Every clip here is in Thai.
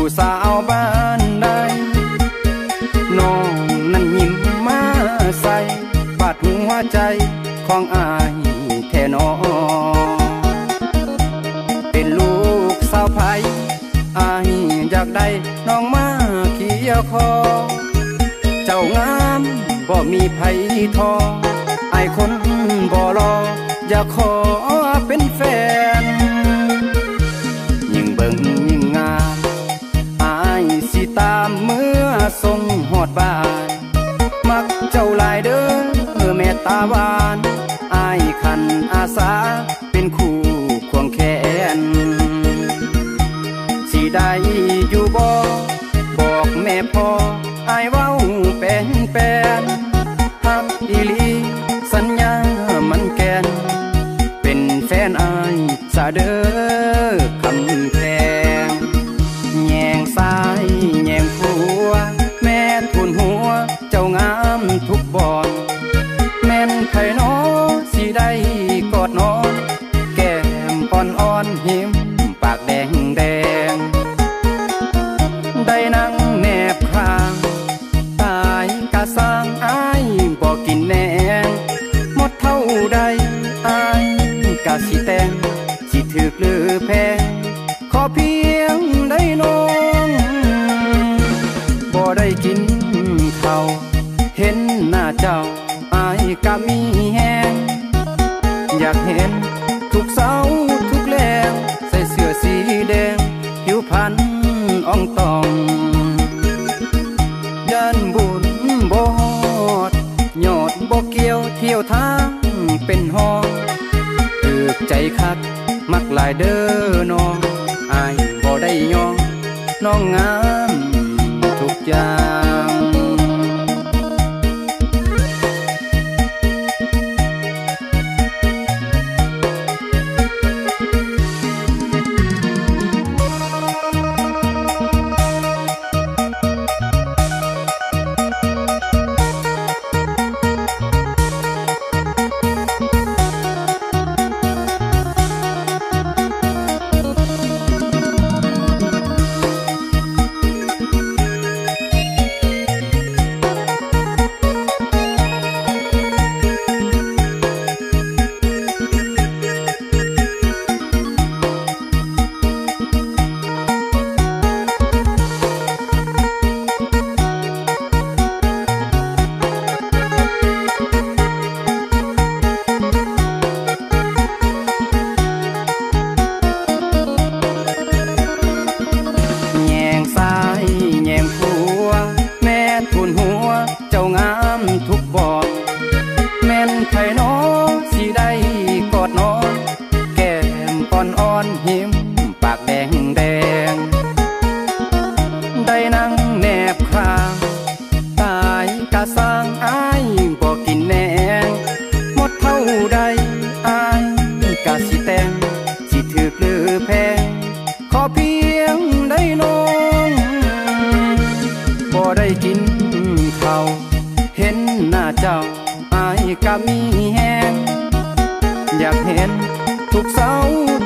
ผู้สาวบ้านใดน้องนั้นยิ้มมาใส่บาดหัวใจของอายแท้น้อเป็นลูกสาวไผอายอยากได้น้องมาเคียคอเจ้างามบ่มีไผทออายคนบ่รออยากขอเป็นแฟนยิ่งเบิ่งยิ่งงามอายสิตามเมื่อส่งฮอดบ้านมักเจ้าหลายเด้อแม่ตาหวานอายคันอาสาเป็นคู่ควงแขนสิได้อยู่บ่บอกแม่พ่ออายเว้าเป็นฮักอีหลีสัญญามันแก่นเป็นแฟนอายซะเด้อคำแพงแยงซ้ายแยงขวาแม่ทุนหัวเจ้างามทุกบ่อนแม่นไผน้อสิได้กอดนอนแก้มอ่อนๆหิมปากแดงได้นั่งแนบข้างตายกะสร้างอายบ่กินแหนงหมดเท่าใดอายกะสิแต่งสิถึกหรือแพงขอเพียงได้น้องบ่ได้กินข้าวเห็นหน้าเจ้าอายกะมีแฮงอยากเห็นทุกเสาทุกแลงใส่เสื้อสีแดงผิวพรรณอ่องตองยันบุญบ่ฮอดยอดบ่เกี่ยวเที่ยวทางเป็นห้องถึกใจคักมักหลายเด้อน้องอายบ่ได้ยองน้องงามทุกอย่างทุกบ่แม่นไผน้อสิได้กอดนอนแก้มอ่อนๆหิมปากแดงได้นั่งแนบข้างตายกะสร้างอายบ่กินแหนงหมดเท่าใดอายกะสิแต่งสิถึกหรือแพงขอเพียงได้น้องบ่ได้กินข้าวเห็นหน้าเจ้าอายกะมีแฮงอยากเห็นทุกเสา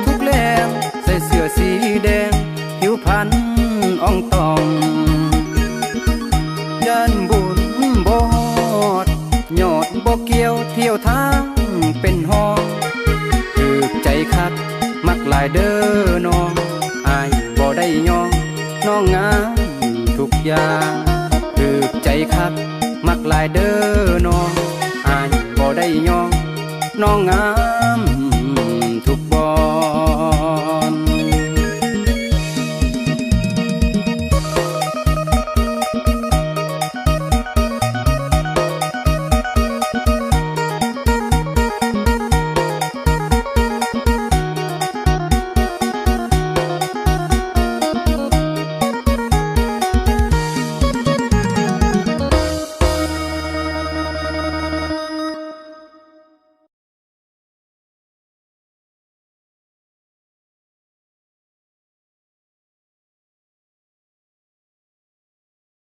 ทุกแลงใส่เสื้อสีแดงผิวพรรณอ่องตองยันบุญบ่ฮอดยอดบ่เกี่ยวเที่ยวทางเป็นห้องถึกใจคักมักหลายเด้อน้องอายบ่ได้ยองน้องงามทุกอย่างถึกใจคักมักหลายเด้อน้องอายบ่ได้ยองน้องงาม